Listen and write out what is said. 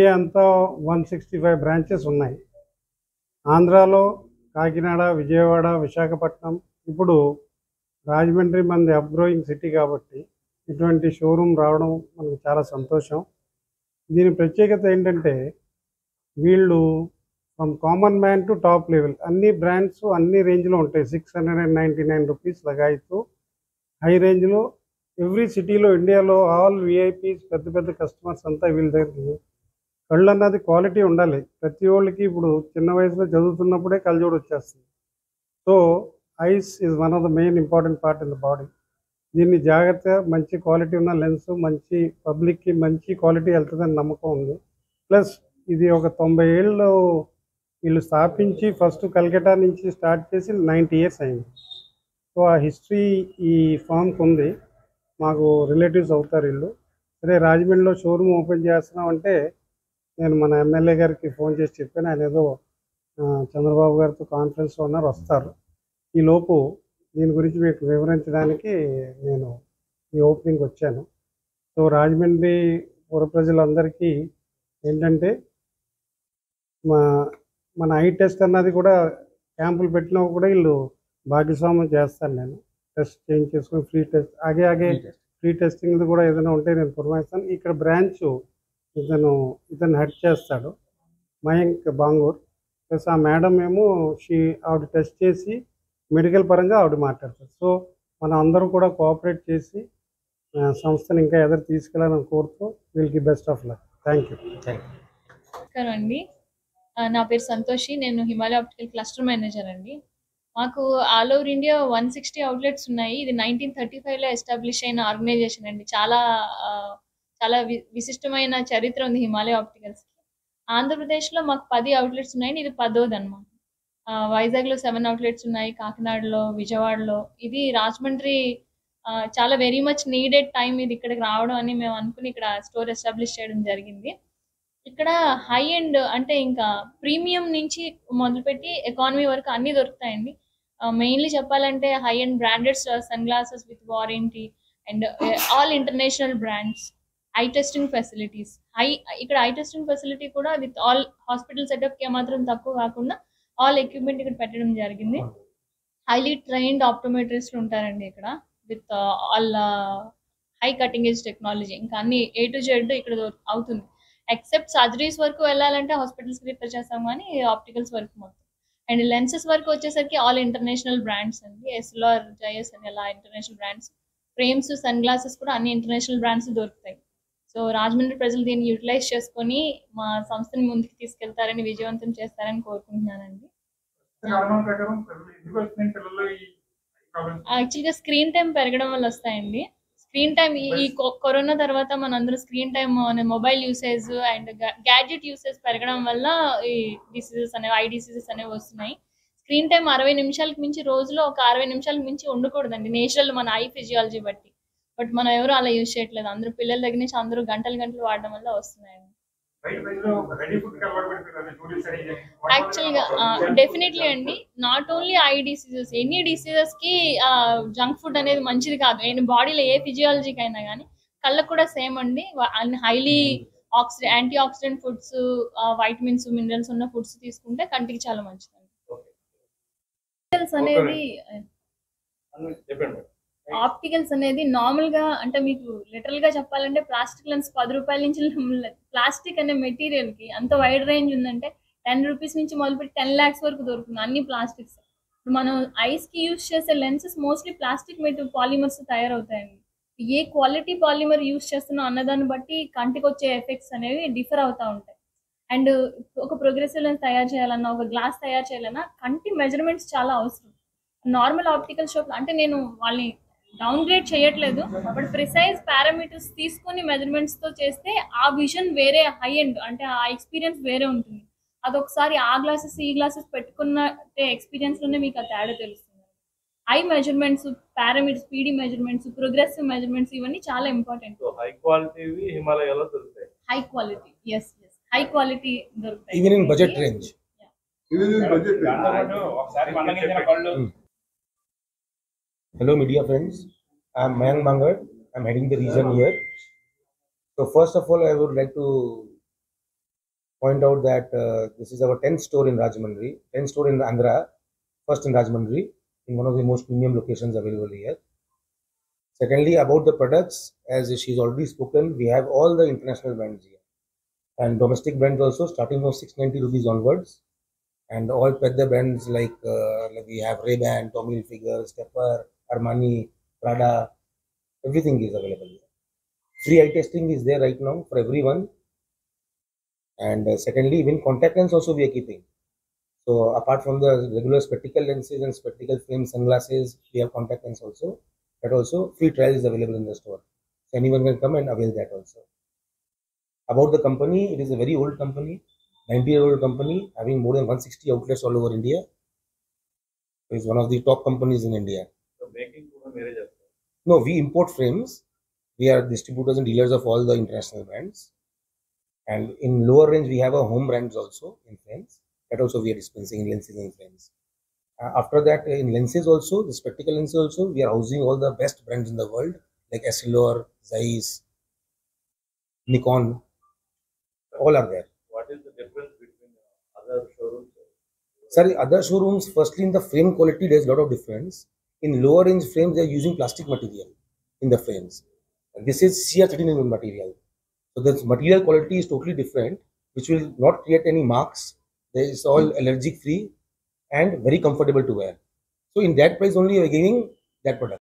India అంతా 165 branches ఉన్నాయి. ఆంధ్రాలో కాకినాడ, విజయవాడ, విశాఖపట్నం, ఇప్పుడు రాజమండ్రి మనది అప్గ్రోయింగ్ సిటీ కాబట్టి ఇటువంటి షోరూమ్ రావడం మనకు చాలా సంతోషం. దీని ప్రత్యేకత ఏంటంటే వీళ్ళు from common man to top level అన్ని బ్రాండ్స్ అన్ని రేంజ్లో ఉంటాయి. 699 రూపీస్ లగాయితూ హై రేంజ్లో ఎవ్రీ సిటీలో ఇండియాలో ఆల్ విఐపీస్ పెద్ద పెద్ద కస్టమర్స్ అంతా వీళ్ళ దగ్గరికి కళ్ళు అన్నది క్వాలిటీ ఉండాలి. ప్రతి వాళ్ళకి ఇప్పుడు చిన్న వయసులో చదువుతున్నప్పుడే కళ్ళజోడు వచ్చేస్తుంది. So ice is one of the main important part in the body. దీన్ని జాగ్రత్తగా మంచి క్వాలిటీ ఉన్న లెన్స్ మంచి పబ్లిక్కి మంచి క్వాలిటీ వెళ్తుందని నమ్మకం ఉంది. ప్లస్ ఇది ఒక 90 ఏళ్ళు వీళ్ళు స్థాపించి ఫస్ట్ కల్కటా నుంచి స్టార్ట్ చేసి 90 ఇయర్స్ అయింది. సో ఆ హిస్టరీ ఈ ఫామ్కి ఉంది. మాకు రిలేటివ్స్ అవుతారు వీళ్ళు. సరే రాజమండ్రిలో షోరూమ్ ఓపెన్ చేస్తున్నాం అంటే నేను మన ఎమ్మెల్యే గారికి ఫోన్ చేసి చెప్పాను. ఆయన ఏదో చంద్రబాబు గారితో కాన్ఫరెన్స్లో ఉన్నారు, వస్తారు. ఈలోపు దీని గురించి మీకు వివరించడానికి నేను ఈ ఓపెనింగ్కి వచ్చాను. సో రాజమండ్రి పుర ప్రజలందరికీ ఏంటంటే మన ఐ టెస్ట్ అన్నది కూడా క్యాంపులు పెట్టినా కూడా వీళ్ళు భాగస్వామ్యం చేస్తాను. నేను టెస్ట్ చేంజ్ చేసుకుని ఫ్రీ టెస్ట్ ఆగే ఫ్రీ టెస్టింగ్ కూడా ఏదైనా ఉంటే నేను పురమాయిస్తాను. ఇక్కడ బ్రాంచ్ ఇతను హెడ్ చేస్తాడు, మయాంక్ బాంగూర్. ప్లస్ ఆ మేడం ఏమో ఆవిడ టెస్ట్ చేసి మెడికల్ పరంగా ఆవిడ మాట్లాడతారు. సో మనం అందరం కూడా కోఆపరేట్ చేసి సంస్థను ఇంకా ఎదురు తీసుకెళ్ళాలని కోరుతూ వీళ్ళకి best of luck. Thank you. నమస్కారం అండి, నా పేరు సంతోషి. నేను హిమాలయ ఆప్టికల్ క్లస్టర్ మేనేజర్ అండి. మాకు ఆల్ ఓవర్ ఇండియా 160 అవుట్లెట్స్ ఉన్నాయి. ఇది 1935లో ఎస్టాబ్లిష్ అయిన ఆర్గనైజేషన్ అండి. చాలా విశిష్టమైన చరిత్ర ఉంది హిమాలయ ఆప్టికల్స్కి. ఆంధ్రప్రదేశ్లో మాకు 10 అవుట్లెట్స్ ఉన్నాయి. ఇది 10వ అనమాట. వైజాగ్లో 7 అవుట్లెట్స్ ఉన్నాయి, కాకినాడలో, విజయవాడలో. ఇది రాజమండ్రి చాలా వెరీ మచ్ నీడెడ్ టైం ఇది ఇక్కడికి రావడం అని మేము అనుకుని ఇక్కడ స్టోర్ ఎస్టాబ్లిష్ చేయడం జరిగింది. ఇక్కడ హై ఎండ్ అంటే ఇంకా ప్రీమియం నుంచి మొదలుపెట్టి ఎకానమీ వరకు అన్నీ దొరుకుతాయండి. మెయిన్లీ చెప్పాలంటే high end branded sunglasses with warranty and all international brands, eye testing facilities. ఇక్కడ ఐ టెస్టింగ్ ఫెసిలిటీ కూడా విత్ ఆల్ హాస్పిటల్ సెటప్కి ఏమాత్రం తక్కువ కాకుండా ఆల్ ఎక్విప్మెంట్ ఇక్కడ పెట్టడం జరిగింది. హైలీ ట్రైన్డ్ ఆప్టోమెట్రిస్ట్లు ఉంటారండి ఇక్కడ with all high cutting age technology. ఇంకా అన్ని A to Z ఇక్కడ అవుతుంది. ఎక్సెప్ట్ సర్జరీస్ వరకు వెళ్ళాలంటే హాస్పిటల్స్కి రిఫర్ చేస్తాం, కానీ ఆప్టికల్స్ వరకు మొత్తం. అండ్ లెన్సెస్ వరకు వచ్చేసరికి ఆల్ ఇంటర్నేషనల్ బ్రాండ్స్ అండి. ఎస్ఎల్ఆర్, జైఎస్ అని అలా international brands. Frames, sunglasses కూడా అన్ని ఇంటర్నేషనల్ బ్రాండ్స్ దొరుకుతాయి. సో రాజమండ్రి ప్రజలు దీన్ని యూటిలైజ్ చేసుకొని మా సంస్థని ముందుకు తీసుకెళ్తారని, విజయవంతం చేస్తారని కోరుకుంటున్నానండి. యాక్చువల్గా స్క్రీన్ టైం పెరగడం వల్ల వస్తాయండి. స్క్రీన్ టైం ఈ కరోనా తర్వాత మనందరూ screen time, mobile usage and gadget usage పెరగడం వల్ల ఈ డిసీజెస్ అనేవి, ఐ డిసీజెస్ అనేవి వస్తున్నాయి. స్క్రీన్ టైం 60 నిమిషాలకు మించి, రోజులో ఒక 60 నిమిషాలకు మించి ఉండకూడదండి నేచురల్ మన ఐ ఫిజియాలజీ బట్టి. బట్ మనం ఎవరు అలా యూజ్ చేయట్లేదు. అందరూ పిల్లల దగ్గర నుంచి అందరూ గంటలు వాడడం వల్ల వస్తున్నాయండి. యాక్చువల్గా డెఫినెట్లీ అండి, not only I diseases, any diseases కి జంక్ ఫుడ్ అనేది మంచిది కాదు. బాడీలో ఏ ఫిజియాలజీకి అయినా కానీ కళ్ళకు కూడా సేమ్ అండి. Highly anti oxidant foods, vitamins, minerals ఉన్న ఫుడ్స్ తీసుకుంటే కంటికి చాలా మంచిది. ఆప్టికల్స్ అనేది నార్మల్ గా అంటే మీకు లిటరల్ గా చెప్పాలంటే ప్లాస్టిక్ లెన్స్ 10 రూపాయల నుంచి, ప్లాస్టిక్ అనే మెటీరియల్ కి అంత వైడ్ రేంజ్ ఉందంటే 10 రూపీస్ నుంచి మొదలుపెట్టి 10 lakhs వరకు దొరుకుతుంది అన్ని ప్లాస్టిక్స్. మనం ఐస్ కి యూజ్ చేసే లెన్సెస్ మోస్ట్లీ ప్లాస్టిక్ పాలిమర్స్ తయారవుతాయండి. ఏ క్వాలిటీ పాలిమర్ యూజ్ చేస్తున్నాం అన్నదాన్ని బట్టి కంటికి వచ్చే ఎఫెక్ట్స్ అనేవి డిఫర్ అవుతూ ఉంటాయి. అండ్ ఒక ప్రోగ్రెసివ్ లెన్స్ తయారు చేయాలన్నా, ఒక గ్లాస్ తయారు చేయాలన్నా కంటి మెజర్మెంట్స్ చాలా అవసరం. నార్మల్ ఆప్టికల్ షాప్ అంటే నేను వాళ్ళని డౌన్ గ్రేడ్ చేయట్లేదు, బట్ ప్రిసైజ్ పారామీటర్స్ తీసుకొని మెజర్మెంట్స్ తో చేస్తే ఆ విజన్ వేరే, హై ఎండ్ అంటే ఆ ఎక్స్పీరియన్స్ వేరే ఉంటుంది. అదొకసారి ఆ గ్లాసెస్ ఈ గ్లాసెస్ పెట్టుకున్న ఎక్స్పీరియన్స్ లోనే మీకు ఆ తేడా తెలుస్తుంది. Eye measurements, parameters, PD measurements, progressive measurements ఇవన్నీ చాలా ఇంపార్టెంట్. హై క్వాలిటీ హిమాలయాలో దొరుకుతాయి. High quality, yes high quality దొరుకుతాయి. Even in budget range. Hello media friends, I am Mayank Bangar. I am heading the region here. So first of all, I would like to point out that this is our 10th store in Rajahmundry, 10th store in Andhra, first in Rajahmundry, in one of the most premium locations available here. Secondly, about the products, as she's already spoken, we have all the international brands here and domestic brands also, starting from 690 rupees onwards, and all pedda brands like we have Ray-Ban, Tommy Hilfiger, Stepper, Armani, Prada, everything is available here. Free eye testing is there right now for everyone. And secondly, even contact lens also we are keeping. So apart from the regular spectacle lenses and spectacle frame sunglasses, we have contact lens also. That also free trial is available in the store. So anyone can come and avail that also. About the company, it is a very old company, 90-year-old company, having more than 160 outlets all over India. It is one of the top companies in India. So making to marriage. No, we import frames. We are distributors and dealers of all the international brands. And in lower range, we have a home brands also in frames. That also we are dispensing in lenses and frames. After that, in lenses also, the spectacle lenses also, we are housing all the best brands in the world like Essilor, Zeiss, Nikon, all are there. What is the difference between other showrooms? Sorry, other showrooms, firstly in the frame quality, there is a lot of difference. In lower range frames, they are using plastic material in the frames. And this is CR39 material. So the material quality is totally different, which will not create any marks. There is all allergic free and very comfortable to wear. So in that price only we are giving that product.